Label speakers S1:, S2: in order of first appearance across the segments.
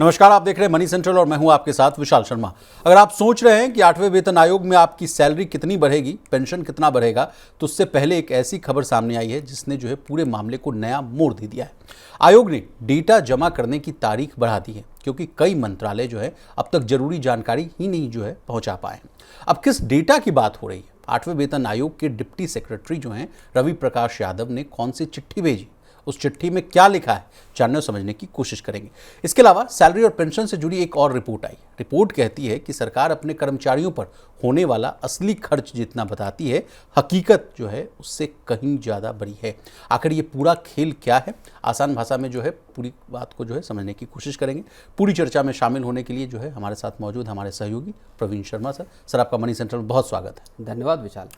S1: नमस्कार, आप देख रहे हैं मनी सेंट्रल और मैं हूं आपके साथ विशाल शर्मा। अगर आप सोच रहे हैं कि 8वें वेतन आयोग में आपकी सैलरी कितनी बढ़ेगी, पेंशन कितना बढ़ेगा, तो उससे पहले एक ऐसी खबर सामने आई है जिसने जो है पूरे मामले को नया मोड़ दे दिया है। आयोग ने डेटा जमा करने की तारीख बढ़ा दी है क्योंकि कई मंत्रालय जो है अब तक जरूरी जानकारी ही नहीं जो है पहुंचा पाए हैं। अब किस डेटा की बात हो रही है? 8वें वेतन आयोग के डिप्टी सेक्रेटरी जो हैं रवि प्रकाश यादव ने कौन सी चिट्ठी भेजी, उस चिट्ठी में क्या लिखा है, जानने और समझने की कोशिश करेंगे। इसके अलावा सैलरी और पेंशन से जुड़ी एक और रिपोर्ट आई। रिपोर्ट कहती है कि सरकार अपने कर्मचारियों पर होने वाला असली खर्च जितना बताती है, हकीकत जो है उससे कहीं ज़्यादा बड़ी है। आखिर ये पूरा खेल क्या है, आसान भाषा में जो है पूरी बात को जो है समझने की कोशिश करेंगे। पूरी चर्चा में शामिल होने के लिए जो है हमारे साथ मौजूद हमारे सहयोगी प्रवीण शर्मा सर। सर, आपका मनी सेंट्रल में बहुत स्वागत है।
S2: धन्यवाद विशाल।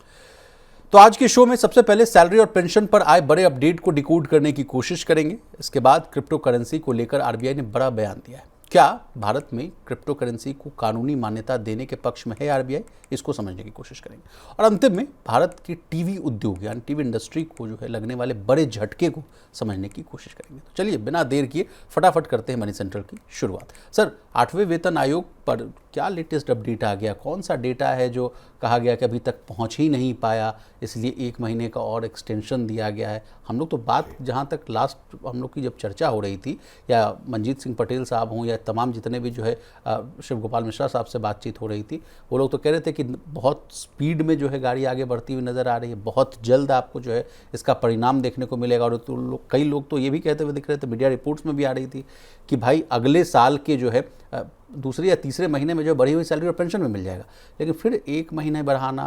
S1: तो आज के शो में सबसे पहले सैलरी और पेंशन पर आए बड़े अपडेट को डिकोड करने की कोशिश करेंगे। इसके बाद क्रिप्टो करेंसी को लेकर आरबीआई ने बड़ा बयान दिया है। क्या भारत में क्रिप्टो करेंसी को कानूनी मान्यता देने के पक्ष में है आरबीआई? इसको समझने की कोशिश करेंगे। और अंतिम में भारत की टीवी उद्योग यानी टीवी इंडस्ट्री को जो है लगने वाले बड़े झटके को समझने की कोशिश करेंगे। तो चलिए बिना देर किए फटाफट करते हैं मनी सेंट्रल की शुरुआत। सर, 8वें वेतन आयोग पर क्या लेटेस्ट अपडेट आ गया? कौन सा डेटा है जो कहा गया कि अभी तक पहुंच ही नहीं पाया, इसलिए 1 महीने का और एक्सटेंशन दिया गया है? हम लोग तो बात जहां तक लास्ट हम लोग की जब चर्चा हो रही थी, या मंजीत सिंह पटेल साहब हों या तमाम जितने भी जो है शिव गोपाल मिश्रा साहब से बातचीत हो रही थी, वो लोग तो कह रहे थे कि बहुत स्पीड में जो है गाड़ी आगे बढ़ती हुई नज़र आ रही है, बहुत जल्द आपको जो है इसका परिणाम देखने को मिलेगा। और तो कई लोग तो ये भी कहते हुए दिख रहे थे, मीडिया रिपोर्ट्स में भी आ रही थी कि भाई अगले साल के जो है दूसरे या तीसरे महीने में जो बढ़ी हुई सैलरी और पेंशन में मिल जाएगा। लेकिन फिर 1 महीने बढ़ाना,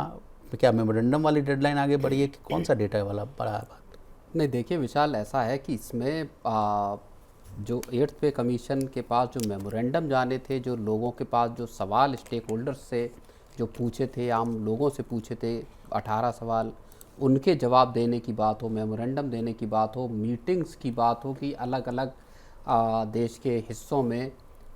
S1: क्या मेमोरेंडम वाली डेडलाइन आगे बढ़ी है कि कौन सा डेटा वाला बढ़ा है बात?
S2: नहीं, देखिए विशाल, ऐसा है कि इसमें जो 8th पे कमीशन के पास जो मेमोरेंडम जाने थे, जो लोगों के पास जो सवाल स्टेक होल्डर्स से जो पूछे थे, आम लोगों से पूछे थे 18 सवाल, उनके जवाब देने की बात हो, मेमोरेंडम देने की बात हो, मीटिंग्स की बात हो कि अलग अलग देश के हिस्सों में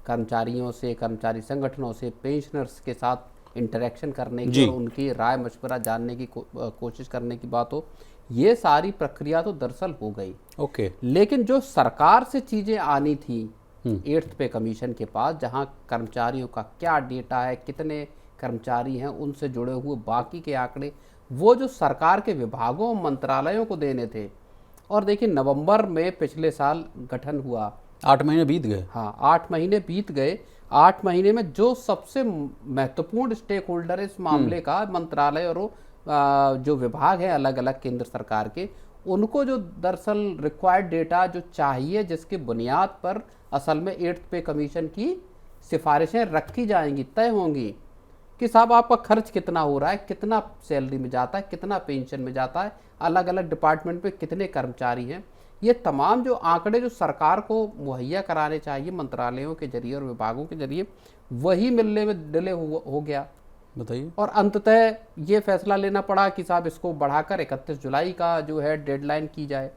S2: कर्मचारियों से, कर्मचारी संगठनों से, पेंशनर्स के साथ इंटरेक्शन करने की और उनकी राय मशवरा जानने की कोशिश करने की बात हो, ये सारी प्रक्रिया तो दरअसल हो गई।
S1: ओके।
S2: लेकिन जो सरकार से चीज़ें आनी थी 8th पे कमीशन के पास, जहां कर्मचारियों का क्या डेटा है, कितने कर्मचारी हैं, उनसे जुड़े हुए बाकी के आंकड़े, वो जो सरकार के विभागों मंत्रालयों को देने थे। और देखिए, नवंबर में पिछले साल गठन हुआ,
S1: 8 महीने बीत गए।
S2: हाँ, 8 महीने बीत गए। 8 महीने में जो सबसे महत्वपूर्ण स्टेक होल्डर है इस मामले का, मंत्रालय और जो विभाग है अलग अलग केंद्र सरकार के, उनको जो दरअसल रिक्वायर्ड डेटा जो चाहिए, जिसके बुनियाद पर असल में 8th पे कमीशन की सिफारिशें रखी जाएंगी, तय होंगी कि साहब आपका खर्च कितना हो रहा है, कितना सैलरी में जाता है, कितना पेंशन में जाता है, अलग अलग डिपार्टमेंट पे कितने कर्मचारी हैं, ये तमाम जो आंकड़े जो सरकार को मुहैया कराने चाहिए मंत्रालयों के जरिए और विभागों के जरिए, वही मिलने में डिले हो गया।
S1: बताइए।
S2: और अंततः ये फैसला लेना पड़ा कि साहब इसको बढ़ाकर 31 जुलाई का जो है डेडलाइन की जाए।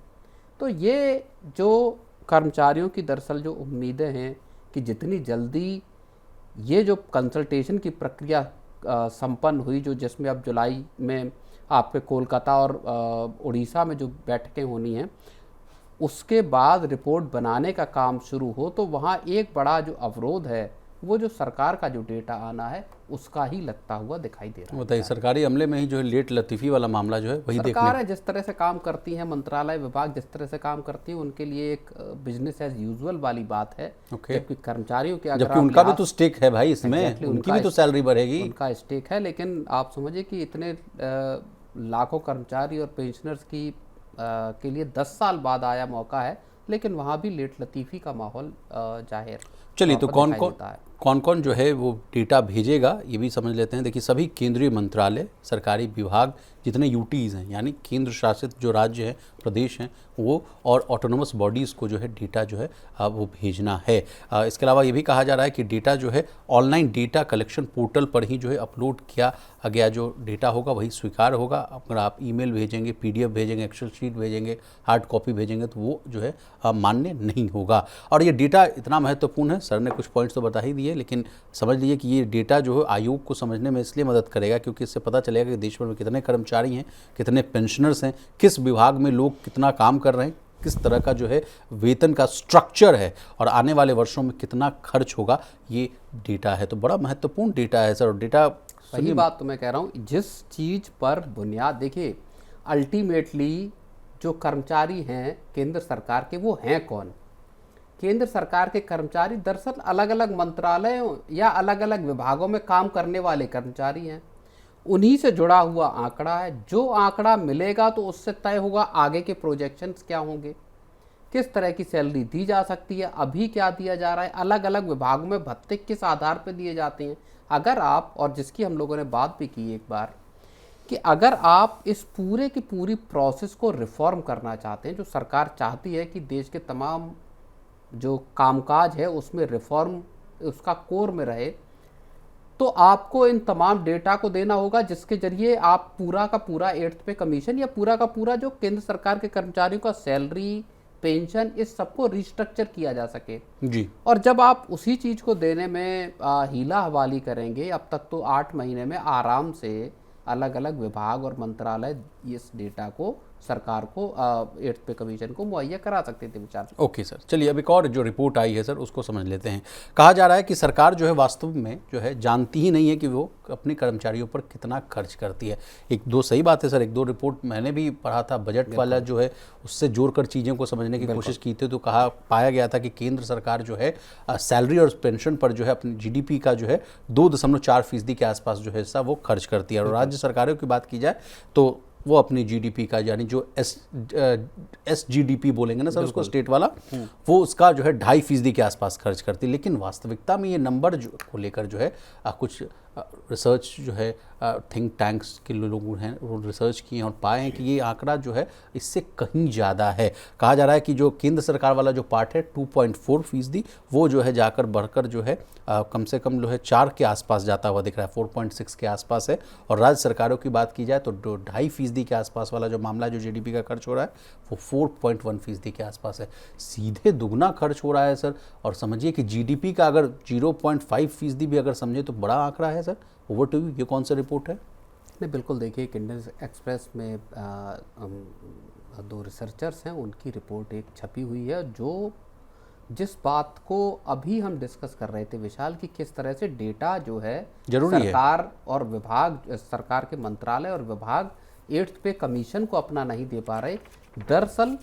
S2: तो ये जो कर्मचारियों की दरअसल जो उम्मीदें हैं कि जितनी जल्दी ये जो कंसल्टेशन की प्रक्रिया संपन्न हुई, जो जिसमें अब जुलाई में आपके कोलकाता और उड़ीसा में जो बैठकें होनी हैं, उसके बाद रिपोर्ट बनाने का काम शुरू हो, तो वहाँ एक बड़ा जो अवरोध है वो जो सरकार का जो डेटा आना है उसका ही लगता हुआ दिखाई दे रहा है।
S1: बताइए, सरकारी अमले में ही जो है लेट लतीफ़ी वाला मामला जो है वही देखने
S2: सरकार है जिस तरह से काम करती है, मंत्रालय विभाग जिस तरह से काम करती है, उनके लिए एक बिजनेस एज यूजुअल वाली बात है। जबकि कर्मचारियों के,
S1: जबकि उनका भी तो स्टेक है भाई इसमें, उनकी भी तो सैलरी बढ़ेगी,
S2: उनका स्टेक है। लेकिन आप समझिए कि इतने लाखों कर्मचारी और पेंशनर्स की के लिए 10 साल बाद आया मौका है, लेकिन वहाँ भी लेट लतीफ़ी का माहौल जाहिर।
S1: चलिए, तो कौन कौन जो है वो डेटा भेजेगा ये भी समझ लेते हैं। देखिए, सभी केंद्रीय मंत्रालय, सरकारी विभाग, जितने यूटीज़ हैं यानी केंद्र शासित जो राज्य हैं, प्रदेश हैं, वो और ऑटोनोमस बॉडीज़ को जो है डेटा जो है वो भेजना है। इसके अलावा ये भी कहा जा रहा है कि डेटा जो है ऑनलाइन डेटा कलेक्शन पोर्टल पर ही जो है अपलोड किया गया जो डेटा होगा वही स्वीकार होगा। अगर आप ईमेल भेजेंगे, पीडीएफ भेजेंगे, एक्सेल शीट भेजेंगे, हार्ड कॉपी भेजेंगे, तो वो जो है मान्य नहीं होगा। और ये डेटा इतना महत्वपूर्ण है, सर ने कुछ पॉइंट्स तो बता ही दिए, लेकिन समझ लीजिए कि ये डेटा जो है आयोग को समझने में इसलिए मदद करेगा क्योंकि इससे पता चलेगा कि देश भर में कितने कर्मचारी हैं, कितने पेंशनर्स हैं, किस विभाग में लोग कितना काम कर रहे हैं, किस तरह का जो है वेतन का स्ट्रक्चर है और आने वाले वर्षों में कितना खर्च होगा, ये डेटा है। तो बड़ा महत्वपूर्ण डेटा है सर। और डेटा
S2: सही बात तो मैं कह रहा हूँ, जिस चीज़ पर बुनियाद देखिए, अल्टीमेटली जो कर्मचारी हैं केंद्र सरकार के वो हैं कौन? केंद्र सरकार के कर्मचारी दरअसल अलग अलग मंत्रालयों या अलग अलग विभागों में काम करने वाले कर्मचारी हैं। उन्हीं से जुड़ा हुआ आंकड़ा है। जो आंकड़ा मिलेगा तो उससे तय होगा आगे के प्रोजेक्शंस क्या होंगे, किस तरह की सैलरी दी जा सकती है, अभी क्या दिया जा रहा है, अलग अलग विभागों में भत्ते किस आधार पर दिए जाते हैं। अगर आप, और जिसकी हम लोगों ने बात भी की एक बार, कि अगर आप इस पूरे की पूरी प्रोसेस को रिफॉर्म करना चाहते हैं, जो सरकार चाहती है कि देश के तमाम जो कामकाज है उसमें रिफॉर्म उसका कोर में रहे, तो आपको इन तमाम डेटा को देना होगा जिसके जरिए आप पूरा का पूरा 8th पे कमीशन या पूरा का पूरा जो केंद्र सरकार के कर्मचारियों का सैलरी, पेंशन, इस सबको रिस्ट्रक्चर किया जा सके
S1: जी।
S2: और जब आप उसी चीज़ को देने में हीला हवाली करेंगे, अब तक तो 8 महीने में आराम से अलग अलग विभाग और मंत्रालय इस डेटा को सरकार को 8th पे कमीशन को मुहैया करा सकते थे विचार।
S1: ओके सर, चलिए अब एक और जो रिपोर्ट आई है सर उसको समझ लेते हैं। कहा जा रहा है कि सरकार जो है वास्तव में जो है जानती ही नहीं है कि वो अपने कर्मचारियों पर कितना खर्च करती है। एक दो सही बात है सर, एक दो रिपोर्ट मैंने भी पढ़ा था, बजट वाला जो है उससे जोड़कर चीज़ों को समझने की कोशिश की थी, तो पाया गया था कि केंद्र सरकार जो है सैलरी और पेंशन पर जो है अपनी GDP का जो है 2.4% के आसपास जो है हिस्सा वो खर्च करती है। और राज्य सरकारों की बात की जाए तो वो अपनी GDP का, यानी जो SGDP बोलेंगे ना सर उसको, स्टेट वाला, वो उसका जो है 2.5% के आसपास खर्च करती है। लेकिन वास्तविकता में ये नंबर जो को लेकर जो है कुछ रिसर्च जो है थिंक टैंक्स के लोग हैं वो रिसर्च किए और पाए हैं कि ये आंकड़ा जो है इससे कहीं ज़्यादा है। कहा जा रहा है कि जो केंद्र सरकार वाला जो पार्ट है 2.4%, वो जो है जाकर बढ़कर जो है कम से कम जो है 4 के आसपास जाता हुआ दिख रहा है, 4.6 के आसपास है। और राज्य सरकारों की बात की जाए तो 2.5% के आसपास वाला जो मामला जो GDP का खर्च हो रहा है वो 4.1% के आसपास है। सीधे दुगना खर्च हो रहा है सर। और समझिए कि GDP का अगर 0.5% भी अगर समझे तो बड़ा आंकड़ा है सर। ओवर टू यू, ये कौन सा रिपोर्ट है?
S2: नहीं, बिल्कुल देखिए, इंडियन एक्सप्रेस में 2 रिसर्चर्स हैं, उनकी रिपोर्ट एक छपी हुई है जो जिस बात को अभी हम डिस्कस कर रहे थे विशाल, कि किस तरह से डेटा जो है सरकार और विभाग, सरकार के मंत्रालय और विभाग 8th पे कमीशन को अपना नहीं दे पा रहे। दरअसल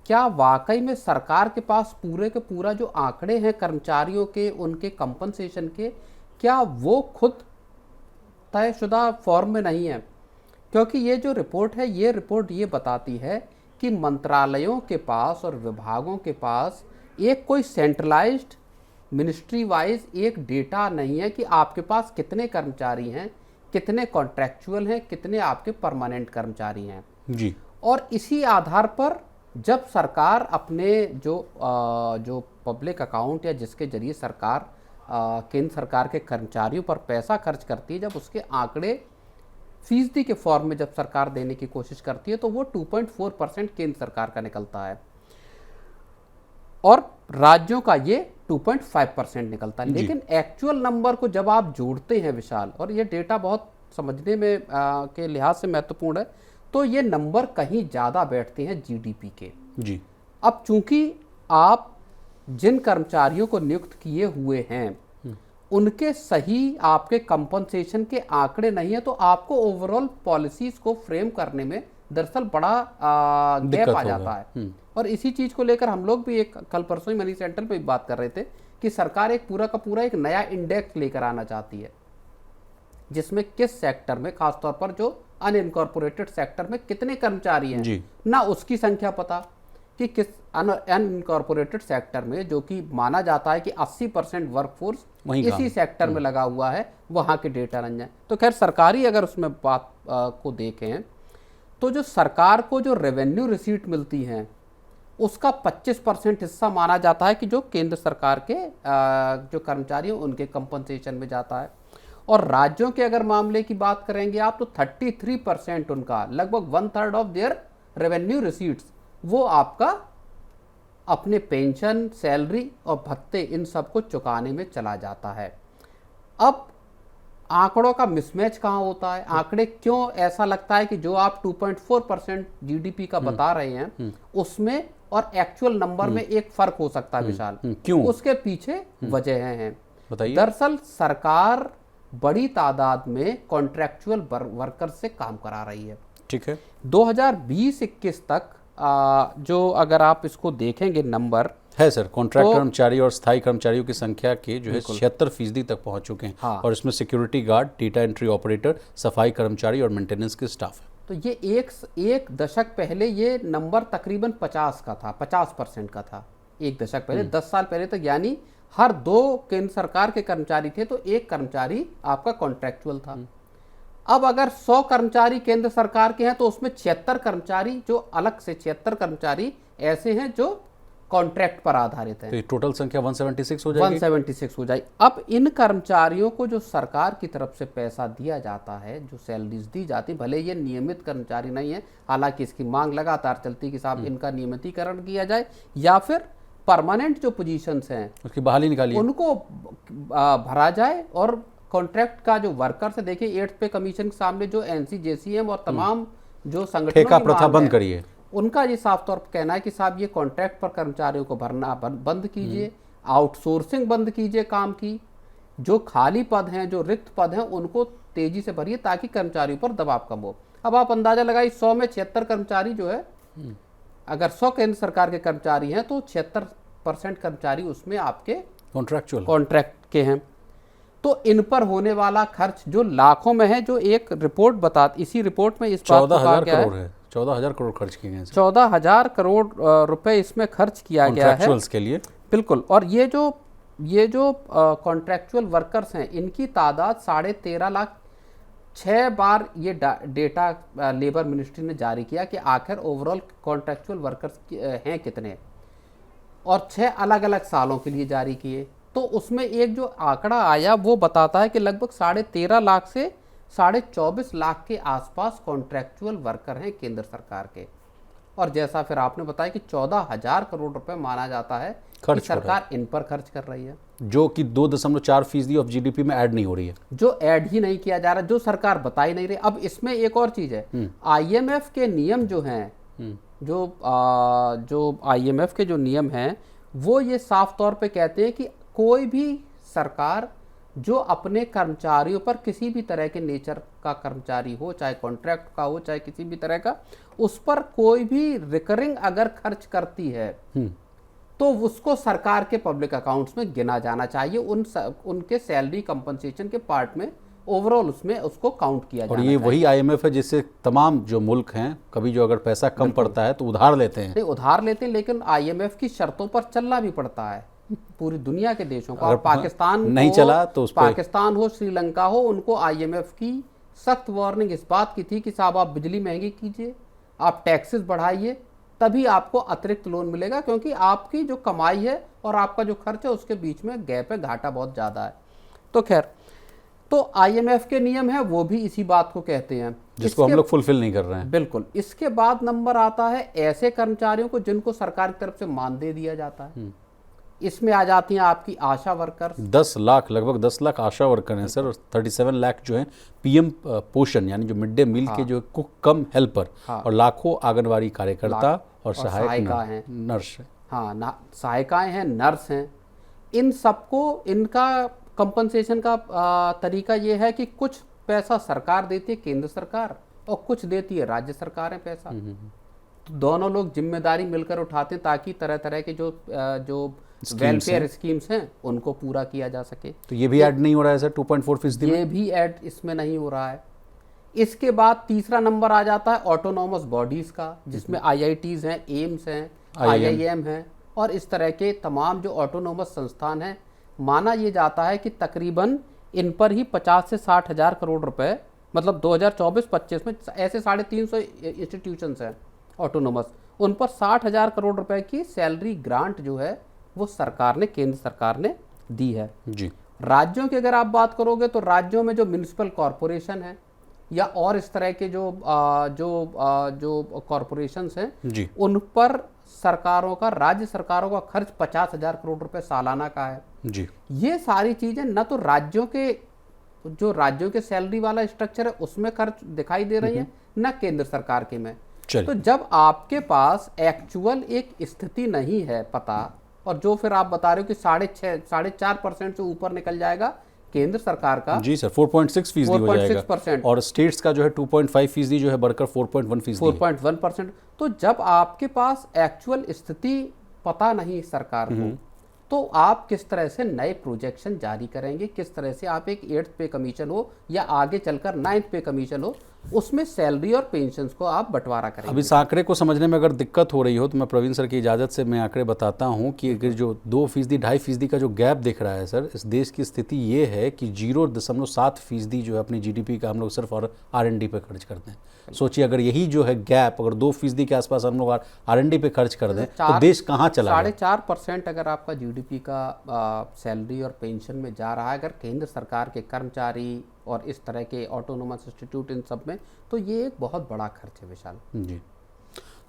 S2: क्या वाकई में सरकार के पास पूरे के पूरा जो आंकड़े हैं कर्मचारियों के, उनके कंपनसेशन के, क्या वो खुद तयशुदा फॉर्म में नहीं है? क्योंकि ये जो रिपोर्ट है, ये रिपोर्ट ये बताती है कि मंत्रालयों के पास और विभागों के पास एक कोई सेंट्रलाइज्ड मिनिस्ट्री वाइज एक डेटा नहीं है कि आपके पास कितने कर्मचारी हैं, कितने कॉन्ट्रैक्चुअल हैं, कितने आपके परमानेंट कर्मचारी हैं
S1: जी।
S2: और इसी आधार पर जब सरकार अपने जो पब्लिक अकाउंट या जिसके जरिए सरकार केंद्र सरकार के कर्मचारियों पर पैसा खर्च करती है, जब उसके आंकड़े फीसदी के फॉर्म में जब सरकार देने की कोशिश करती है तो वो 2.4% केंद्र सरकार का निकलता है और राज्यों का ये 2.5% निकलता है। लेकिन एक्चुअल नंबर को जब आप जोड़ते हैं विशाल, और ये डेटा बहुत समझने में के लिहाज से महत्वपूर्ण है, तो ये नंबर कहीं ज़्यादा बैठते हैं GDP के
S1: जी।
S2: अब चूंकि आप जिन कर्मचारियों को नियुक्त किए हुए हैं उनके सही आपके कंपनसेशन के आंकड़े नहीं है, तो आपको ओवरऑल पॉलिसीज को फ्रेम करने में दरअसल बड़ा गैप आ जाता है। और इसी चीज को लेकर हम लोग भी एक कल परसों ही मनी सेंटर पे बात कर रहे थे कि सरकार एक पूरा का पूरा एक नया इंडेक्स लेकर आना चाहती है जिसमें किस सेक्टर में, खासतौर पर जो अनइनकॉर्पोरेटेड सेक्टर में कितने कर्मचारी हैं ना उसकी संख्या पता, कि किस अनइनकॉर्पोरेटेड सेक्टर में जो कि माना जाता है कि 80% वर्कफोर्स इसी सेक्टर में लगा हुआ है, वहां के डेटा रन जाए। तो खैर सरकारी अगर उसमें बात को देखें तो जो सरकार को जो रेवेन्यू रिसीट मिलती हैं उसका 25% हिस्सा माना जाता है कि जो केंद्र सरकार के जो कर्मचारी हैं उनके कंपनसेशन में जाता है। और राज्यों के अगर मामले की बात करेंगे आप तो 33% उनका, लगभग 1/3 ऑफ देयर रेवेन्यू रिसीट्स वो आपका अपने पेंशन, सैलरी और भत्ते इन सब को चुकाने में चला जाता है। अब आंकड़ों का मिसमैच कहाँ होता है? आंकड़े क्यों ऐसा लगता है कि जो आप 2.4% GDP का बता रहे हैं उसमें और एक्चुअल नंबर में एक फर्क हो सकता है विशाल।
S1: क्यों?
S2: उसके पीछे वजह हैं।
S1: बताइए।
S2: दरअसल सरकार बड़ी तादाद में कॉन्ट्रैक्चुअल वर्कर से काम करा रही है।
S1: ठीक है।
S2: 2020-21 तक जो अगर आप इसको देखेंगे नंबर
S1: है सर, कॉन्ट्रैक्ट कर्मचारी और स्थायी कर्मचारियों की संख्या के जो है 76% तक पहुंच चुके हैं।
S2: हाँ।
S1: और इसमें security guard, data entry operator, सफाई कर्मचारी और मेंटेनेंस के स्टाफ है।
S2: तो ये एक दशक पहले ये नंबर तकरीबन 50 का था, 50% का था एक दशक पहले। 10 साल पहले तक यानी हर 2 केंद्र सरकार के कर्मचारी थे तो एक कर्मचारी आपका कॉन्ट्रैक्चुअल था। अब अगर 100 कर्मचारी केंद्र सरकार के हैं तो उसमें 76 कर्मचारी जो अलग से 76 कर्मचारी ऐसे हैं जो कॉन्ट्रैक्ट पर आधारित हैं।
S1: तो टोटल संख्या 176 हो जाएगी।
S2: 176 हो जाएगी। अब इन कर्मचारियों को जो सरकार की तरफ से पैसा दिया जाता है, जो सैलरीज दी जाती, भले ये नियमित कर्मचारी नहीं है, हालांकि इसकी मांग लगातार चलती कि साहब इनका नियमितीकरण किया जाए या फिर परमानेंट जो पोजीशंस हैं
S1: उसकी बहाली निकालिए,
S2: उनको भरा जाए। और कॉन्ट्रैक्ट का जो वर्कर्स है, देखिए 8th पे कमीशन के सामने जो NCJCM और तमाम जो संगठनों
S1: ठेका
S2: की
S1: प्रथा
S2: मांग
S1: बंद
S2: है,
S1: करिए।
S2: उनका ये साफ तौर पर कहना है कि साहब ये कॉन्ट्रैक्ट पर कर्मचारियों को भरना बंद कीजिए, आउटसोर्सिंग बंद कीजिए काम की, जो खाली पद हैं, जो रिक्त पद हैं, उनको तेजी से भरिए ताकि कर्मचारियों पर दबाव कम हो। अब आप अंदाजा लगाइए 100 में 76 कर्मचारी जो है, अगर 100 केंद्र सरकार के कर्मचारी हैं तो 76% कर्मचारी उसमें आपके कॉन्ट्रैक्ट के हैं। तो इन पर होने वाला खर्च जो लाखों में है, जो एक रिपोर्ट बताती, इसी रिपोर्ट में इस बात को कहा गया है
S1: 14,000 करोड़ खर्च किए गए हैं।
S2: 14,000 करोड़ रुपए इसमें खर्च किया गया है
S1: कॉन्ट्रैक्चुअल्स के लिए।
S2: बिल्कुल। और ये जो कॉन्ट्रैक्चुअल वर्कर्स हैं, इनकी तादाद 13.5 लाख। 6 बार ये डेटा लेबर मिनिस्ट्री ने जारी किया कि आखिर ओवरऑल कॉन्ट्रैक्चुअल वर्कर्स हैं कितने, और 6 अलग अलग सालों के लिए जारी किए। तो उसमें एक जो आंकड़ा आया वो बताता है कि लगभग 13.5 लाख से 24.5 लाख के आसपास कॉन्ट्रैक्चुअल वर्कर हैं केंद्र सरकार के। और जैसा फिर आपने बताया कि 14,000 करोड़ रुपए माना जाता है कि सरकार इन पर खर्च कर रही है,
S1: जो कि 2.4% ऑफ GDP में ऐड नहीं हो रही है,
S2: जो ऐड ही नहीं किया जा रहा, जो सरकार बता ही नहीं रही। अब इसमें एक और चीज है, IMF के नियम जो हैं, जो IMF के जो नियम हैं वो ये साफ तौर पे कहते हैं कि कोई भी सरकार जो अपने कर्मचारियों पर किसी भी तरह के नेचर का कर्मचारी हो, चाहे कॉन्ट्रैक्ट का हो, चाहे किसी भी तरह का, उस पर कोई भी रिकरिंग अगर खर्च करती है तो उसको सरकार के पब्लिक अकाउंट्स में गिना जाना चाहिए, उनके सैलरी कंपनसेशन के पार्ट में, ओवरऑल उसमें उसको काउंट किया जाना
S1: चाहिए। और ये वही IMF है जिससे तमाम जो मुल्क हैं, कभी जो अगर पैसा कम पड़ता है तो उधार लेते हैं।
S2: उधार लेते हैं, लेकिन IMF की शर्तों पर चलना भी पड़ता है पूरी दुनिया के देशों का। और पाकिस्तान
S1: नहीं चला तो उस
S2: पाकिस्तान हो, श्रीलंका हो, उनको IMF की सख्त वार्निंग इस बात की थी कि साहब आप बिजली महंगी कीजिए, आप टैक्सेस बढ़ाइए, तभी आपको अतिरिक्त लोन मिलेगा, क्योंकि आपकी जो कमाई है और आपका जो खर्च है उसके बीच में गैप है, घाटा बहुत ज़्यादा है। तो खैर, तो IMF के नियम है वो भी इसी बात को कहते हैं,
S1: जिसको हम लोग फुलफिल नहीं कर रहे हैं।
S2: बिल्कुल। इसके बाद नंबर आता है ऐसे कर्मचारियों को जिनको सरकार की तरफ से मानदेय दिया जाता है। इसमें आ जाती हैं आपकी आशा वर्कर।
S1: 10 लाख, लगभग 10 लाख आशा वर्कर हैं सर, और 37 लाख जो हैं PM पोषण यानी जो मिड डे मील के जो कुक कम हेल्पर, और लाखों आंगनवाड़ी कार्यकर्ता और सहायिका हैं, नर्स है।
S2: हाँ, सहायिकाएं हैं, नर्स हैं। इन सबको इनका कंपनसेशन का तरीका ये है कि कुछ पैसा सरकार देती है, केंद्र सरकार, और कुछ देती है राज्य सरकारें पैसा। तो दोनों लोग जिम्मेदारी मिलकर उठाते हैं ताकि तरह तरह के जो वेलफेयर स्कीम्स हैं उनको पूरा किया जा सके।
S1: तो ये भी ऐड नहीं हो रहा है सर 2.4%?
S2: ये भी ऐड इसमें नहीं हो रहा है। इसके बाद तीसरा नंबर आ जाता है ऑटोनॉमस बॉडीज का, जिसमें IITs हैं, एम्स हैं, IIM हैं, और इस तरह के तमाम जो ऑटोनॉमस संस्थान हैं। माना ये जाता है कि तकरीबन इन पर ही 50 से 60 हज़ार करोड़ रुपए, मतलब 2024-25 में ऐसे 350 इंस्टीट्यूशंस हैं ऑटोनोमस, उन पर 60,000 करोड़ रुपए की सैलरी ग्रांट जो है वो सरकार ने, केंद्र सरकार ने दी है
S1: जी।
S2: राज्यों की अगर आप बात करोगे तो राज्यों में जो म्युनिसिपल कॉरपोरेशन है या और इस तरह के जो कॉरपोरेशंस हैं जी, उन पर सरकारों का, राज्य सरकारों का खर्च 50,000 करोड़ रुपए सालाना का है
S1: जी।
S2: ये सारी चीजें न तो राज्यों के सैलरी वाला स्ट्रक्चर है उसमें खर्च दिखाई दे रही है, न केंद्र सरकार के में।
S1: चलिए।
S2: तो जब आपके पास एक्चुअल एक स्थिति नहीं है पता, और जो फिर आप बता रहे हो कि 4.5% से ऊपर निकल जाएगा केंद्र सरकार का,
S1: जी सर, 4.6% हो जाएगा
S2: 4.6%,
S1: और स्टेट्स का जो है 2.5% जो है बढ़कर 4.1%
S2: 4.1%। तो जब आपके पास एक्चुअल स्थिति पता नहीं सरकार को, तो आप किस तरह से नए प्रोजेक्शन जारी करेंगे, किस तरह से आप एक 8th पे कमीशन हो या आगे चलकर 9th पे कमीशन हो, उसमें सैलरी और पेंशन को आप बंटवारा करेंगे।
S1: अब इस आंकड़े को समझने में अगर दिक्कत हो रही हो तो मैं प्रवीण सर की इजाज़त से मैं आंकड़े बताता हूं कि अगर जो 2%, 2.5% का जो गैप दिख रहा है सर, इस देश की स्थिति ये है कि 0.7% जो है अपनी जीडीपी का हम लोग सिर्फ और R&D पे खर्च करते हैं। सोचिए अगर यही जो है गैप अगर 2% के आसपास हम लोग R&D पे खर्च कर दें तो देश कहाँ चला जाए।
S2: 4.5% अगर आपका जीडीपी का सैलरी और पेंशन में जा रहा है, अगर केंद्र सरकार के कर्मचारी और इस तरह के ऑटोनोमस इंस्टीट्यूट इन सब में, तो ये एक बहुत बड़ा खर्च है विशाल
S1: जी।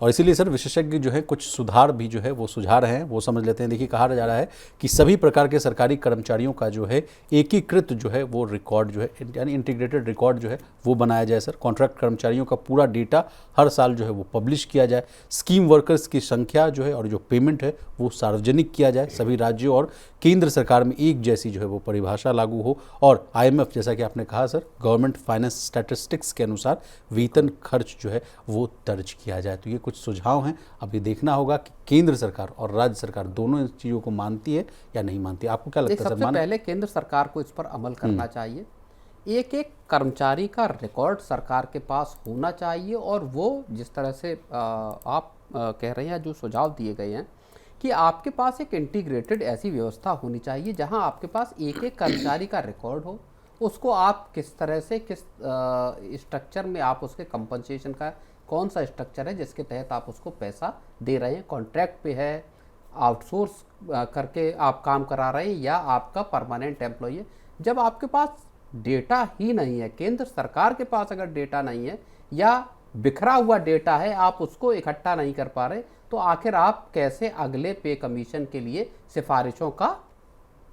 S1: और इसीलिए सर विशेषज्ञ जो है कुछ सुधार भी जो है वो सुझा रहे हैं, वो समझ लेते हैं। देखिए कहा जा रहा है कि सभी प्रकार के सरकारी कर्मचारियों का जो है एकीकृत जो है वो रिकॉर्ड जो है यानी इंटीग्रेटेड रिकॉर्ड जो है वो बनाया जाए सर। कॉन्ट्रैक्ट कर्मचारियों का पूरा डेटा हर साल जो है वो पब्लिश किया जाए। स्कीम वर्कर्स की संख्या जो है और जो पेमेंट है वो सार्वजनिक किया जाए। सभी राज्यों और केंद्र सरकार में एक जैसी जो है वो परिभाषा लागू हो। और IMF जैसा कि आपने कहा सर, गवर्नमेंट फाइनेंस स्टैटिस्टिक्स के अनुसार वेतन खर्च जो है वो दर्ज किया जाए। तो ये कुछ सुझाव हैं। अब ये देखना होगा कि केंद्र सरकार और राज्य सरकार दोनों इन चीज़ों को मानती है या नहीं मानती। आपको क्या लगता है सर?
S2: सबसे पहले केंद्र सरकार को इस पर अमल करना चाहिए। एक एक कर्मचारी का रिकॉर्ड सरकार के पास होना चाहिए, और वो जिस तरह से आप कह रहे हैं, जो सुझाव दिए गए हैं कि आपके पास एक इंटीग्रेटेड ऐसी व्यवस्था होनी चाहिए जहां आपके पास एक एक कर्मचारी का रिकॉर्ड हो, उसको आप किस तरह से किस स्ट्रक्चर में आप उसके कंपनसेशन का कौन सा स्ट्रक्चर है जिसके तहत आप उसको पैसा दे रहे हैं, कॉन्ट्रैक्ट पे है, आउटसोर्स करके आप काम करा रहे हैं, या आपका परमानेंट एम्प्लॉय है। जब आपके पास डेटा ही नहीं है, केंद्र सरकार के पास अगर डेटा नहीं है या बिखरा हुआ डेटा है, आप उसको इकट्ठा नहीं कर पा रहे, तो आखिर आप कैसे अगले पे कमीशन के लिए सिफारिशों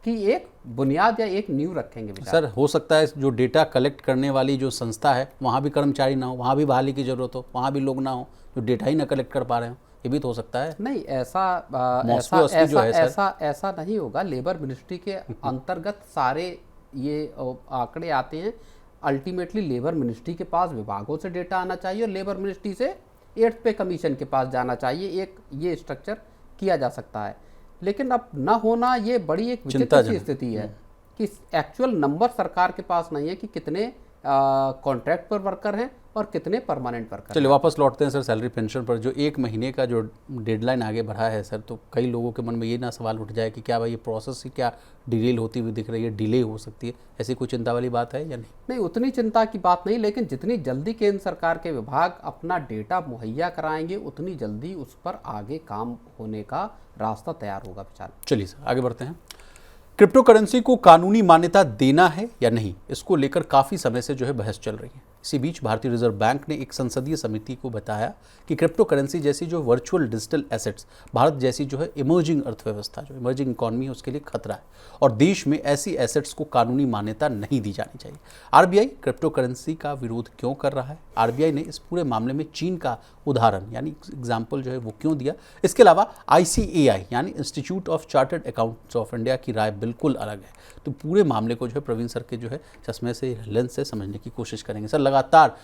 S2: की एक बुनियाद या एक नींव रखेंगे?
S1: सर हो सकता है जो डेटा कलेक्ट करने वाली जो संस्था है वहाँ भी कर्मचारी ना हो, वहाँ भी बहाली की जरूरत हो, वहाँ भी लोग ना हो जो डेटा ही ना कलेक्ट कर पा रहे हो, ये भी तो हो सकता है।
S2: नहीं, ऐसा नहीं होगा। लेबर मिनिस्ट्री के अंतर्गत सारे ये आंकड़े आते हैं। अल्टीमेटली लेबर मिनिस्ट्री के पास विभागों से डेटा आना चाहिए और लेबर मिनिस्ट्री से 8th पे कमीशन के पास जाना चाहिए। एक ये स्ट्रक्चर किया जा सकता है, लेकिन अब न होना ये बड़ी एक विचित्र सी स्थिति है कि एक्चुअल नंबर सरकार के पास नहीं है कि कितने कॉन्ट्रैक्ट पर वर्कर हैं और कितने परमानेंट वर्कर।
S1: चलिए वापस लौटते हैं सर सैलरी पेंशन पर। जो 1 महीने का जो डेडलाइन आगे बढ़ा है सर, तो कई लोगों के मन में ये ना सवाल उठ जाए कि क्या भाई ये प्रोसेस ही क्या डिले होती हुई दिख रही है, डिले हो सकती है, ऐसी कोई चिंता वाली बात है या नहीं?
S2: नहीं, उतनी चिंता की बात नहीं, लेकिन जितनी जल्दी केंद्र सरकार के विभाग अपना डेटा मुहैया कराएंगे उतनी जल्दी उस पर आगे काम होने का रास्ता तैयार होगा विशाल।
S1: चलिए सर आगे बढ़ते हैं। क्रिप्टो करेंसी को कानूनी मान्यता देना है या नहीं, इसको लेकर काफ़ी समय से जो है बहस चल रही है। इसी बीच भारतीय रिजर्व बैंक ने एक संसदीय समिति को बताया कि क्रिप्टो करेंसी जैसी जो वर्चुअल डिजिटल एसेट्स भारत जैसी जो है इमर्जिंग अर्थव्यवस्था, जो इमर्जिंग इकॉनमी है, उसके लिए खतरा है और देश में ऐसी एसेट्स को कानूनी मान्यता नहीं दी जानी चाहिए। RBI क्रिप्टो करेंसी का विरोध क्यों कर रहा है? RBI ने इस पूरे मामले में चीन का उदाहरण यानी एग्जाम्पल जो है वो क्यों दिया? इसके अलावा ICAI यानी institute of chartered accountants of India की राय बिल्कुल अलग है। तो पूरे मामले को जो है प्रवीण सर के जो है चश्मे से, लेंस से समझने की कोशिश करेंगे। सर लगातार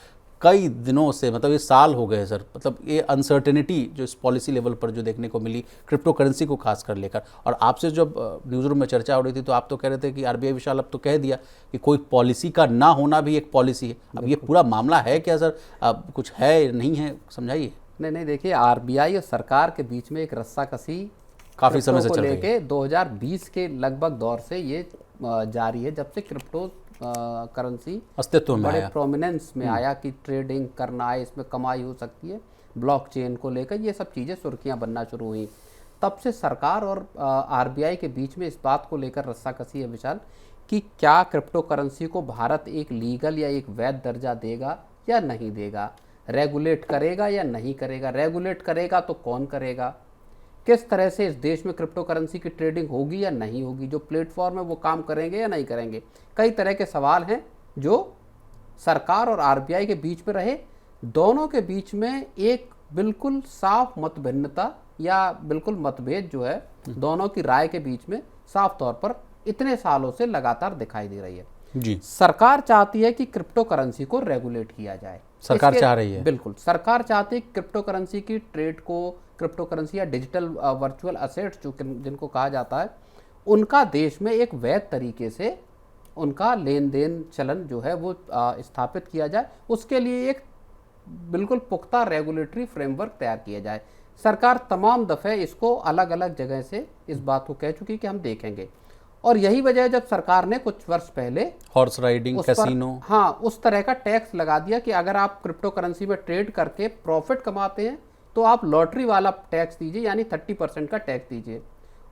S1: कई दिनों से, मतलब ये साल हो गए सर, मतलब ये अनसर्टेनिटी जो इस पॉलिसी लेवल पर जो देखने को मिली क्रिप्टो करेंसी को खास कर लेकर, और आपसे जब न्यूज़ रूम में चर्चा हो रही थी तो आप तो कह रहे थे कि RBI विशाल अब तो कह दिया कि कोई पॉलिसी का ना होना भी एक पॉलिसी है। अब ये पूरा मामला है क्या सर? अब कुछ है नहीं है, समझाइए।
S2: नहीं, देखिए RBI और सरकार के बीच में एक रस्साकसी
S1: काफ़ी समय से चल रही है।
S2: 2020 के लगभग दौर से ये जारी है, जब से क्रिप्टो करेंसी
S1: अस्तित्व में
S2: बड़े प्रोमिनेंस में आया कि ट्रेडिंग करना है, इसमें कमाई हो सकती है, ब्लॉकचेन को लेकर ये सब चीज़ें सुर्खियां बनना शुरू हुई। तब से सरकार और RBI के बीच में इस बात को लेकर रस्साकसी है विशाल कि क्या क्रिप्टो करेंसी को भारत एक लीगल या एक वैध दर्जा देगा या नहीं देगा, रेगुलेट करेगा या नहीं करेगा, रेगुलेट करेगा तो कौन करेगा, किस तरह से इस देश में क्रिप्टो करेंसी की ट्रेडिंग होगी या नहीं होगी, जो प्लेटफॉर्म है वो काम करेंगे या नहीं करेंगे। कई तरह के सवाल हैं जो सरकार और RBI के बीच में रहे। दोनों के बीच में एक बिल्कुल साफ मत भिन्नता या बिल्कुल मतभेद जो है दोनों की राय के बीच में साफ तौर पर इतने सालों से लगातार दिखाई दे रही है।
S1: जी,
S2: सरकार चाहती है कि क्रिप्टो करेंसी को रेगुलेट किया जाए।
S1: सरकार चाह रही है।
S2: बिल्कुल, सरकार चाहती है कि क्रिप्टो करेंसी की ट्रेड को, क्रिप्टो करेंसी या डिजिटल वर्चुअल असेट्स जो जिनको कहा जाता है, उनका देश में एक वैध तरीके से उनका लेन देन चलन जो है वो स्थापित किया जाए। उसके लिए एक बिल्कुल पुख्ता रेगुलेटरी फ्रेमवर्क तैयार किया जाए। सरकार तमाम दफ़े इसको अलग अलग जगह से इस बात को कह चुकी कि हम देखेंगे, और यही वजह है जब सरकार ने कुछ वर्ष पहले
S1: हॉर्स राइडिंग, कैसीनो,
S2: हाँ, उस तरह का टैक्स लगा दिया कि अगर आप क्रिप्टो करेंसी में ट्रेड करके प्रॉफिट कमाते हैं तो आप लॉटरी वाला टैक्स दीजिए, यानी 30% का टैक्स दीजिए,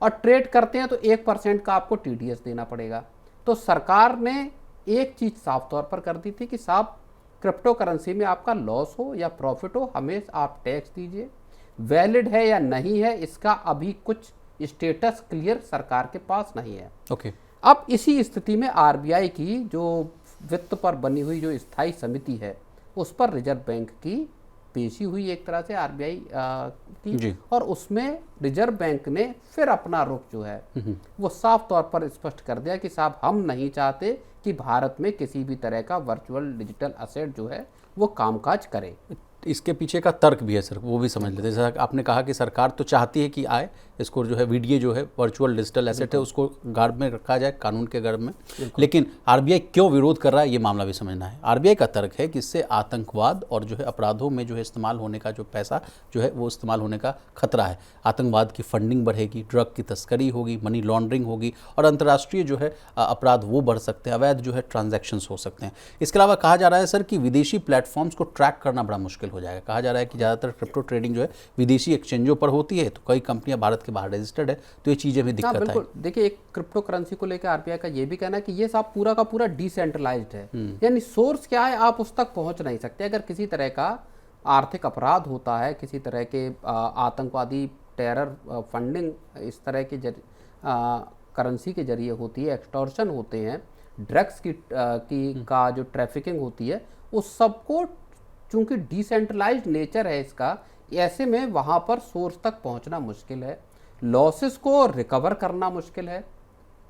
S2: और ट्रेड करते हैं तो 1% का आपको TDS देना पड़ेगा। तो सरकार ने एक चीज़ साफ तौर पर कर दी थी कि साहब, क्रिप्टो करेंसी में आपका लॉस हो या प्रॉफिट हो, हमें आप टैक्स दीजिए। वैलिड है या नहीं है इसका अभी कुछ स्टेटस क्लियर सरकार के पास नहीं है।
S1: ओके।
S2: अब इसी स्थिति में RBI की जो वित्त पर बनी हुई जो स्थायी समिति है, उस पर रिजर्व बैंक की पेशी हुई एक तरह से RBI की
S1: जी।
S2: और उसमें रिजर्व बैंक ने फिर अपना रुख जो है वो साफ तौर पर स्पष्ट कर दिया कि साहब, हम नहीं चाहते कि भारत में किसी भी तरह का वर्चुअल डिजिटल असेट जो है वो कामकाज करे।
S1: इसके पीछे का तर्क भी है सर, वो भी समझ लेते हैं। जैसा आपने कहा कि सरकार तो चाहती है कि आए, इसको जो है VDA जो है वर्चुअल डिजिटल एसेट है उसको गर्भ में रखा जाए, कानून के गर्भ में। लेकिन RBI क्यों विरोध कर रहा है, ये मामला भी समझना है। RBI का तर्क है कि इससे आतंकवाद और जो है अपराधों में जो है इस्तेमाल होने का जो पैसा जो है वो इस्तेमाल होने का खतरा है। आतंकवाद की फंडिंग बढ़ेगी, ड्रग की तस्करी होगी, मनी लॉन्ड्रिंग होगी, और अंतर्राष्ट्रीय जो है अपराध वो बढ़ सकते हैं, अवैध जो है ट्रांजैक्शंस हो सकते हैं। इसके अलावा कहा जा रहा है सर कि विदेशी प्लेटफॉर्म्स को ट्रैक करना बड़ा मुश्किल हो जाएगा। कहा जा रहा है कि ज़्यादातर क्रिप्टो ट्रेडिंग जो है विदेशी एक्सचेंजों पर होती है, तो कई कंपनियां भारत के बाहर रजिस्टर्ड है, तो ये चीज़ें भी दिक्कत है।
S2: बिल्कुल, देखिए, एक क्रिप्टो करेंसी को लेकर RBI का ये भी कहना है कि ये सब पूरा का पूरा डिसेंट्रलाइज्ड है, यानी सोर्स क्या है आप उस तक पहुंच नहीं सकते। अगर किसी तरह का आर्थिक अपराध होता है, किसी तरह के आतंकवादी टेरर फंडिंग इस तरह के करेंसी के जरिए होती है, एक्सटॉर्शन होते हैं, ड्रग्स की का जो ट्रैफिकिंग होती है, उस सबको चूंकि डिसेंट्रलाइज्ड नेचर है इसका, ऐसे में वहाँ पर सोर्स तक पहुँचना मुश्किल है, लॉसेस को रिकवर करना मुश्किल है।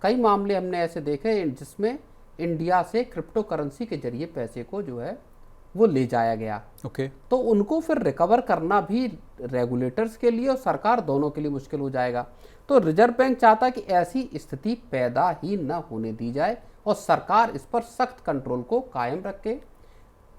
S2: कई मामले हमने ऐसे देखे जिसमें इंडिया से क्रिप्टो करेंसी के जरिए पैसे को जो है वो ले जाया गया।
S1: ओके।
S2: तो उनको फिर रिकवर करना भी रेगुलेटर्स के लिए और सरकार दोनों के लिए मुश्किल हो जाएगा। तो रिजर्व बैंक चाहता है कि ऐसी स्थिति पैदा ही न होने दी जाए और सरकार इस पर सख्त कंट्रोल को कायम रखे।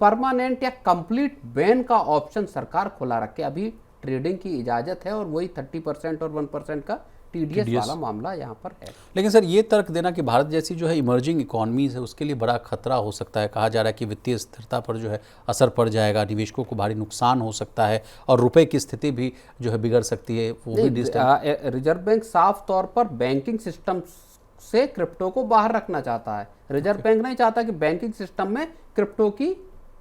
S2: परमानेंट या कंप्लीट बैन का ऑप्शन सरकार खुला रखे। अभी ट्रेडिंग की इजाज़त है और वही 30% और 1% का TDS वाला मामला यहाँ पर है।
S1: लेकिन सर, ये तर्क देना कि भारत जैसी जो है इमर्जिंग इकोनॉमीज है उसके लिए बड़ा खतरा हो सकता है। कहा जा रहा है कि वित्तीय स्थिरता पर जो है असर पड़ जाएगा, निवेशकों को भारी नुकसान हो सकता है और रुपए की स्थिति भी जो है बिगड़ सकती है। वो भी
S2: रिजर्व बैंक साफ तौर पर बैंकिंग सिस्टम से क्रिप्टो को बाहर रखना चाहता है। रिजर्व बैंक नहीं चाहता कि बैंकिंग सिस्टम में क्रिप्टो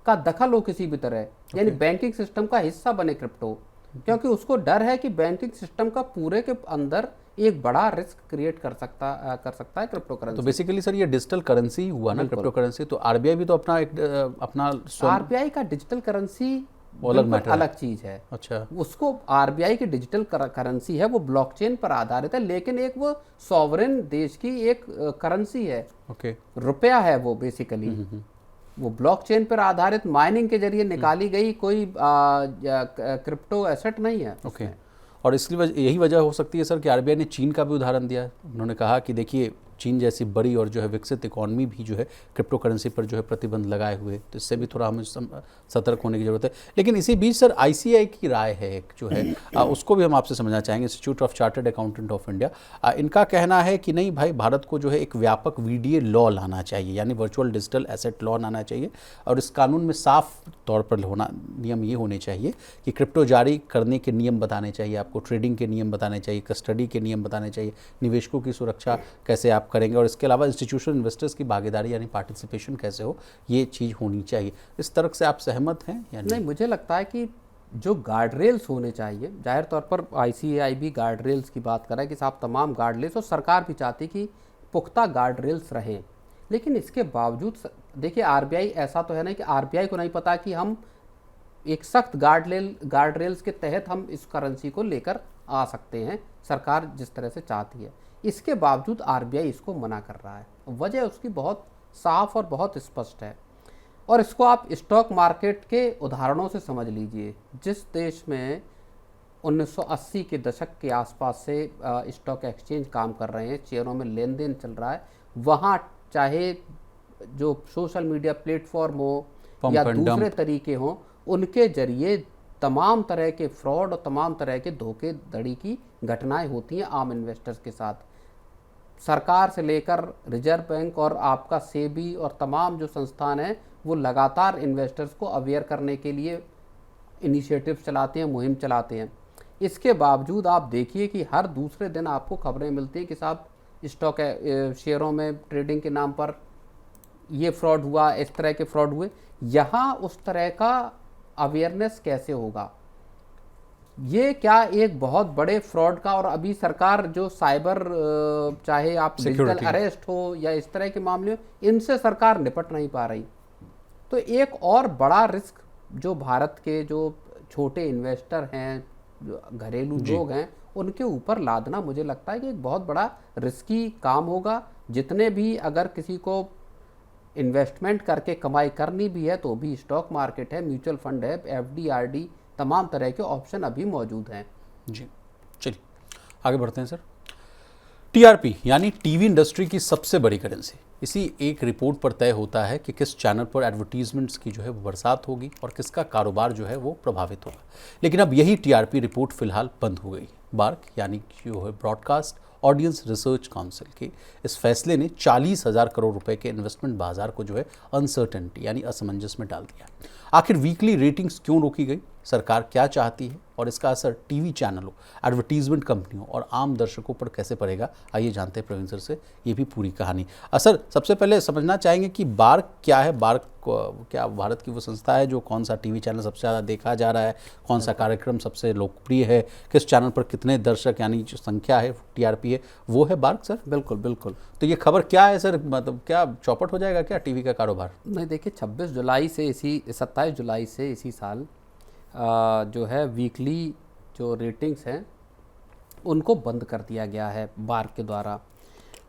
S2: का दखल हो किसी भी तरह, यानी बैंकिंग सिस्टम का हिस्सा बने क्रिप्टो, क्योंकि उसको डर है कि बैंकिंग सिस्टम का पूरे के अंदर एक बड़ा रिस्क क्रिएट कर सकता है क्रिप्टो करेंसी।
S1: तो बेसिकली सर ये डिजिटल करेंसी हुआ ना, क्रिप्टो करेंसी। तो RBI भी तो अपना
S2: RBI का डिजिटल करेंसी अलग चीज है।
S1: अच्छा,
S2: उसको RBI की डिजिटल करेंसी है, वो ब्लॉकचेन पर आधारित है, लेकिन एक वो सॉवरेन देश की एक करेंसी है।
S1: ओके।
S2: रुपया है वो बेसिकली, वो ब्लॉकचेन पर आधारित माइनिंग के जरिए निकाली गई कोई क्रिप्टो एसेट नहीं है।
S1: ओके। और इसकी यही वजह हो सकती है सर कि RBI ने चीन का भी उदाहरण दिया है। उन्होंने कहा कि देखिए, चीन जैसी बड़ी और जो है विकसित इकॉनमी भी जो है क्रिप्टो करेंसी पर जो है प्रतिबंध लगाए हुए, तो इससे भी थोड़ा हमें सतर्क होने की ज़रूरत है। लेकिन इसी बीच सर ICAI की राय है एक जो है उसको भी हम आपसे समझना चाहेंगे, institute of chartered accountant of India. इनका कहना है कि नहीं भाई, भारत को जो है एक व्यापक VDA लॉ लाना चाहिए, यानी वर्चुअल डिजिटल एसेट लॉ लाना चाहिए, और इस कानून में साफ तौर पर नियम ये होने चाहिए कि क्रिप्टो जारी करने के नियम बताने चाहिए आपको, ट्रेडिंग के नियम बताने चाहिए, कस्टडी के नियम बताने चाहिए, निवेशकों की सुरक्षा कैसे आप करेंगे, और इसके अलावा इंस्टीट्यूशनल इन्वेस्टर्स की भागीदारी यानी पार्टिसिपेशन कैसे हो, ये चीज़ होनी चाहिए। इस तर्क से आप सहमत हैं या
S2: नहीं? मुझे लगता है कि जो गार्ड रेल्स होने चाहिए, जाहिर तौर पर ICAI भी गार्ड रेल्स की बात कर रहा है कि साहब तमाम गार्ड रेल्स, और सरकार भी चाहती कि पुख्ता गार्ड रेल्स रहें। लेकिन इसके बावजूद देखिए, RBI ऐसा तो है नहीं कि RBI को नहीं पता कि हम एक सख्त गार्ड रेल्स के तहत हम इस करेंसी को लेकर आ सकते हैं, सरकार जिस तरह से चाहती है। इसके बावजूद आरबीआई इसको मना कर रहा है। वजह उसकी बहुत साफ और बहुत स्पष्ट है, और इसको आप स्टॉक मार्केट के उदाहरणों से समझ लीजिए। जिस देश में 1980 के दशक के आसपास से स्टॉक एक्सचेंज काम कर रहे हैं, शेयरों में लेन देन चल रहा है, वहाँ चाहे जो सोशल मीडिया प्लेटफॉर्म हो या दूसरे तरीके हों, उनके जरिए तमाम तरह के फ्रॉड और तमाम तरह के धोखाधड़ी की घटनाएं होती हैं आम इन्वेस्टर्स के साथ। सरकार से लेकर रिजर्व बैंक और आपका सेबी और तमाम जो संस्थान हैं, वो लगातार इन्वेस्टर्स को अवेयर करने के लिए इनिशिएटिव चलाते हैं, मुहिम चलाते हैं। इसके बावजूद आप देखिए कि हर दूसरे दिन आपको खबरें मिलती हैं कि साहब स्टॉक शेयरों में ट्रेडिंग के नाम पर ये फ्रॉड हुआ, इस तरह के फ्रॉड हुए। यहाँ उस तरह का अवेयरनेस कैसे होगा? ये क्या एक बहुत बड़े फ्रॉड का, और अभी सरकार जो साइबर चाहे आप डिजिटल अरेस्ट हो या इस तरह के मामले, इनसे सरकार निपट नहीं पा रही। तो एक और बड़ा रिस्क जो भारत के जो छोटे इन्वेस्टर हैं, जो घरेलू लोग हैं, उनके ऊपर लादना मुझे लगता है कि एक बहुत बड़ा रिस्की काम होगा। जितने भी अगर किसी को इन्वेस्टमेंट करके कमाई करनी भी है तो भी स्टॉक मार्केट है, म्यूचुअल फंड है, एफडी, आरडी, तमाम तरह के ऑप्शन अभी मौजूद हैं।
S1: जी, चलिए आगे बढ़ते हैं सर। टीआरपी यानी टीवी इंडस्ट्री की सबसे बड़ी करेंसी, इसी एक रिपोर्ट पर तय होता है कि किस चैनल पर एडवर्टीजमेंट्स की जो है वो बरसात होगी और किसका कारोबार जो है वो प्रभावित होगा। लेकिन अब यही टीआरपी रिपोर्ट फिलहाल बंद हो गई। बार्क यानी जो है ब्रॉडकास्ट ऑडियंस रिसर्च काउंसिल के इस फैसले ने 40,000 करोड़ रुपए के इन्वेस्टमेंट बाजार को जो है अनसर्टेनिटी यानी असमंजस में डाल दिया। आखिर वीकली रेटिंग्स क्यों रोकी गई, सरकार क्या चाहती है और इसका असर टीवी चैनलों, एडवर्टीजमेंट कंपनियों और आम दर्शकों पर कैसे पड़ेगा, आइए जानते हैं प्रवीण सर से ये भी पूरी कहानी। सर, सबसे पहले समझना चाहेंगे कि बार्क क्या है? बार्क क्या भारत की वो संस्था है जो कौन सा टीवी चैनल सबसे ज़्यादा देखा जा रहा है, कौन सा कार्यक्रम सबसे लोकप्रिय है, किस चैनल पर कितने दर्शक यानी जो संख्या है टीआरपी है, वो है बार्क सर?
S2: बिल्कुल बिल्कुल।
S1: तो ये खबर क्या है सर, मतलब क्या चौपट हो जाएगा क्या टीवी का कारोबार?
S2: नहीं, देखिए 27 जुलाई से इसी साल जो है वीकली जो रेटिंग्स हैं उनको बंद कर दिया गया है बार्क के द्वारा।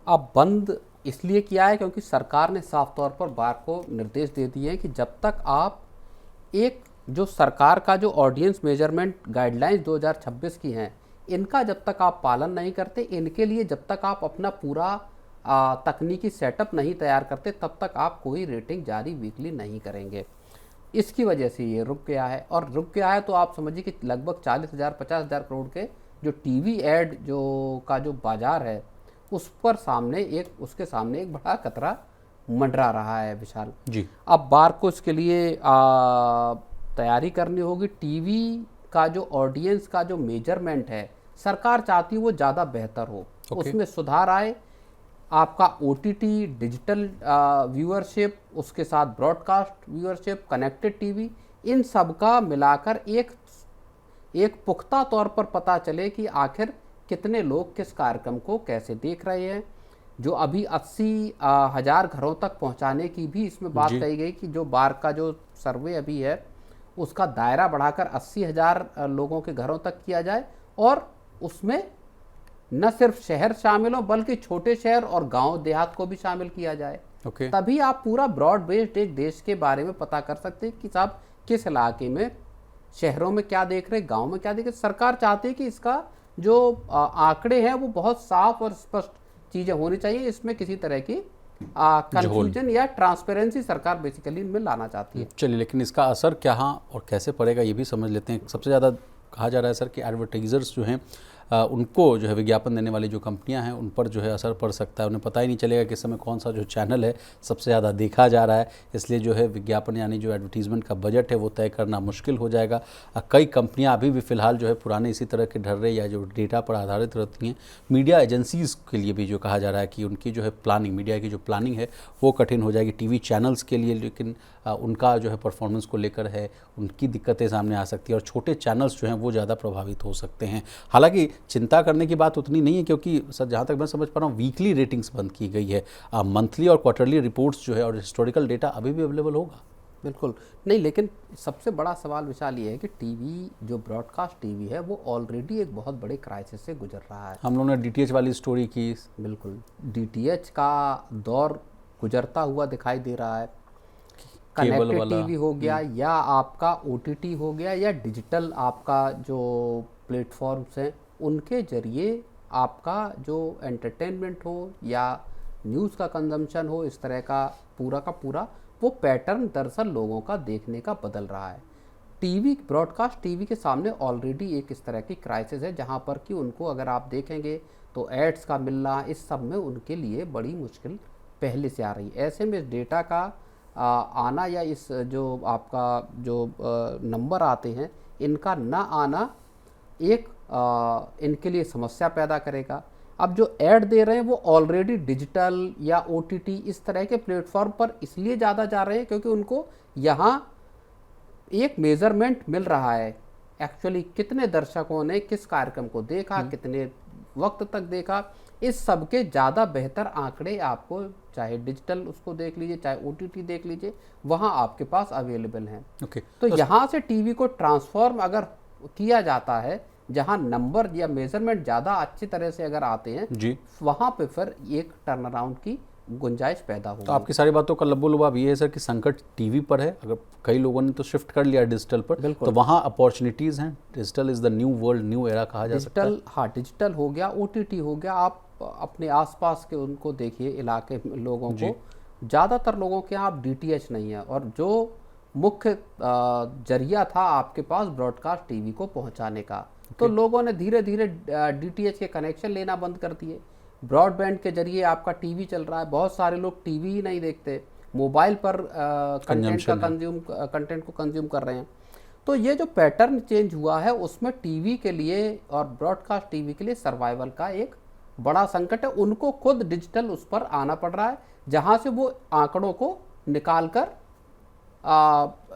S2: अब बंद इसलिए किया है क्योंकि सरकार ने साफ तौर पर बार्क को निर्देश दे दिए हैं कि जब तक आप एक जो सरकार का जो ऑडियंस मेजरमेंट गाइडलाइंस 2026 की हैं, इनका जब तक आप पालन नहीं करते, इनके लिए जब तक आप अपना पूरा तकनीकी सेटअप नहीं तैयार करते, तब तक आप कोई रेटिंग जारी वीकली नहीं करेंगे। इसकी वजह से ये रुक गया है, और रुक गया है तो आप समझिए कि लगभग 40,000 50,000 करोड़ के जो टीवी एड जो बाजार है, उसके सामने एक बड़ा खतरा मंडरा रहा है विशाल
S1: जी।
S2: अब बार्क को इसके लिए तैयारी करनी होगी। टीवी का जो ऑडियंस का जो मेजरमेंट है, सरकार चाहती है वो ज़्यादा बेहतर हो, उसमें सुधार आए। आपका ओटीटी, डिजिटल व्यूअरशिप, उसके साथ ब्रॉडकास्ट व्यूअरशिप, कनेक्टेड टीवी, इन सब का मिलाकर एक पुख्ता तौर पर पता चले कि आखिर कितने लोग किस कार्यक्रम को कैसे देख रहे हैं। जो अभी 80,000 घरों तक पहुंचाने की भी इसमें बात कही गई कि जो बार्क का जो सर्वे अभी है उसका दायरा बढ़ाकर 80,000 लोगों के घरों तक किया जाए, और उसमें न सिर्फ शहर शामिल हो बल्कि छोटे शहर और गांव देहात को भी शामिल किया जाए। तभी आप पूरा ब्रॉड बेस्ड एक देश के बारे में पता कर सकते हैं कि साहब किस इलाके में, शहरों में क्या देख रहे, गांव में क्या देख रहे। सरकार चाहती है कि इसका जो आंकड़े हैं वो बहुत साफ और स्पष्ट चीजें होनी चाहिए, इसमें किसी तरह की कंफ्यूजन या ट्रांसपेरेंसी सरकार बेसिकली इनमें लाना चाहती है।
S1: चलिए, लेकिन इसका असर क्या और कैसे पड़ेगा ये भी समझ लेते हैं। सबसे ज़्यादा कहा जा रहा है सर कि एडवर्टाइजर्स जो हैं उनको जो है विज्ञापन देने वाली जो कंपनियां हैं उन पर जो है असर पड़ सकता है। उन्हें पता ही नहीं चलेगा कि इस समय कौन सा जो चैनल है सबसे ज़्यादा देखा जा रहा है, इसलिए जो है विज्ञापन यानी जो एडवर्टीजमेंट का बजट है वो तय करना मुश्किल हो जाएगा। कई कंपनियां अभी भी फ़िलहाल जो है पुराने इसी तरह के ढर्रे या जो डेटा पर आधारित रहती हैं। मीडिया एजेंसीज़ के लिए भी जो कहा जा रहा है कि उनकी जो है प्लानिंग, मीडिया की जो प्लानिंग है वो कठिन हो जाएगी टीवी चैनल्स के लिए, लेकिन उनका जो है परफॉर्मेंस को लेकर है उनकी दिक्कतें सामने आ सकती है और छोटे चैनल्स जो हैं वो ज़्यादा प्रभावित हो सकते हैं। हालांकि चिंता करने की बात उतनी नहीं है, क्योंकि सर जहाँ तक मैं समझ पा रहा हूँ वीकली रेटिंग्स बंद की गई है। मंथली और क्वार्टरली रिपोर्ट्स जो है और हिस्टोरिकल डेटा अभी भी अवेलेबल होगा।
S2: बिल्कुल नहीं, लेकिन सबसे बड़ा सवाल विशाल ये है कि टीवी जो ब्रॉडकास्ट टीवी है वो ऑलरेडी एक बहुत बड़े क्राइसिस से गुजर रहा है।
S1: हम लोगों ने डीटीएच वाली स्टोरी की।
S2: बिल्कुल, डीटीएच का दौर गुजरता हुआ दिखाई दे रहा है। कनेक्टेड टीवी हो गया या आपका ओटीटी हो गया या डिजिटल आपका जो प्लेटफॉर्म्स हैं उनके जरिए आपका जो एंटरटेनमेंट हो या न्यूज़ का कंजम्पशन हो, इस तरह का पूरा वो पैटर्न दरअसल लोगों का देखने का बदल रहा है। टीवी, ब्रॉडकास्ट टीवी के सामने ऑलरेडी एक इस तरह की क्राइसिस है जहां पर कि उनको अगर आप देखेंगे तो एड्स का मिलना, इस सब में उनके लिए बड़ी मुश्किल पहले से आ रही है। ऐसे में इस डेटा का आना या इस जो आपका जो नंबर आते हैं इनका ना आना एक इनके लिए समस्या पैदा करेगा। अब जो ऐड दे रहे हैं वो ऑलरेडी डिजिटल या ओटीटी इस तरह के प्लेटफॉर्म पर इसलिए ज़्यादा जा रहे हैं क्योंकि उनको यहाँ एक मेजरमेंट मिल रहा है एक्चुअली कितने दर्शकों ने किस कार्यक्रम को देखा, कितने वक्त तक देखा, इस सब के ज़्यादा बेहतर आंकड़े आपको चाहे डिजिटल उसको देख लीजिए चाहे ओटीटी देख लीजिए वहाँ आपके पास अवेलेबल हैं। तो यहाँ से टीवी को ट्रांसफॉर्म अगर किया जाता है जहां नंबर या मेजरमेंट ज़्यादा अच्छी तरह से अगर आते हैं जी, वहां पे फिर एक टर्न अराउंड की गुंजाइश पैदा होगी।
S1: तो आपकी सारी बातों का लबो-लुबाब ये है सर कि संकट टीवी पर है। अगर कई लोगों ने तो शिफ्ट कर लिया डिजिटल पर, तो वहाँ अपॉर्चुनिटीज़ हैं। Digital is the new world, new era कहा जा सकता है।
S2: हाँ, डिजिटल हो गया, ओटीटी हो गया। आप अपने आसपास के उनको देखिए इलाके में लोगों को, ज़्यादातर लोगों के यहाँ आप डीटीएच नहीं है और जो मुख्य जरिया था आपके पास ब्रॉडकास्ट टीवी को पहुँचाने का, तो लोगों ने धीरे धीरे डीटीएच के कनेक्शन लेना बंद कर दिए। ब्रॉडबैंड के जरिए आपका टीवी चल रहा है। बहुत सारे लोग टीवी ही नहीं देखते, मोबाइल पर कंटेंट को कंज्यूम कर रहे हैं। तो ये जो पैटर्न चेंज हुआ है उसमें टीवी के लिए और ब्रॉडकास्ट टीवी के लिए सर्वाइवल का एक बड़ा संकट है। उनको खुद डिजिटल उस पर आना पड़ रहा है जहां से वो आंकड़ों को निकाल कर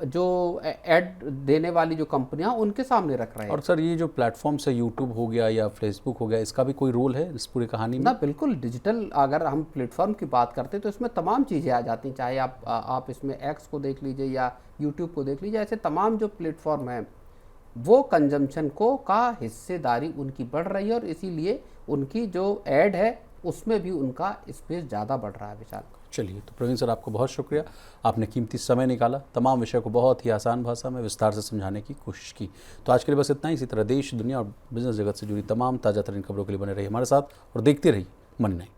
S2: जो एड देने वाली जो कंपनियां उनके सामने रख रहे हैं।
S1: और सर ये जो प्लेटफॉर्म्स है, यूट्यूब हो गया या फेसबुक हो गया, इसका भी कोई रोल है इस पूरी कहानी में?
S2: ना, बिल्कुल। डिजिटल अगर हम प्लेटफॉर्म की बात करते हैं तो इसमें तमाम चीज़ें आ जाती हैं, चाहे आप इसमें एक्स को देख लीजिए या यूट्यूब को देख लीजिए। ऐसे तमाम जो प्लेटफॉर्म हैं वो कंजम्पशन को का हिस्सेदारी उनकी बढ़ रही है और इसीलिए उनकी जो ऐड है उसमें भी उनका स्पेस ज़्यादा बढ़ रहा है। विशाल,
S1: चलिए, तो प्रवीण सर आपको बहुत शुक्रिया, आपने कीमती समय निकाला, तमाम विषय को बहुत ही आसान भाषा में विस्तार से समझाने की कोशिश की। तो आज के लिए बस इतना ही। इसी तरह देश, दुनिया और बिजनेस जगत से जुड़ी तमाम ताज़ा तरीन खबरों के लिए बने रहिए हमारे साथ और देखते रहिए मन नहीं।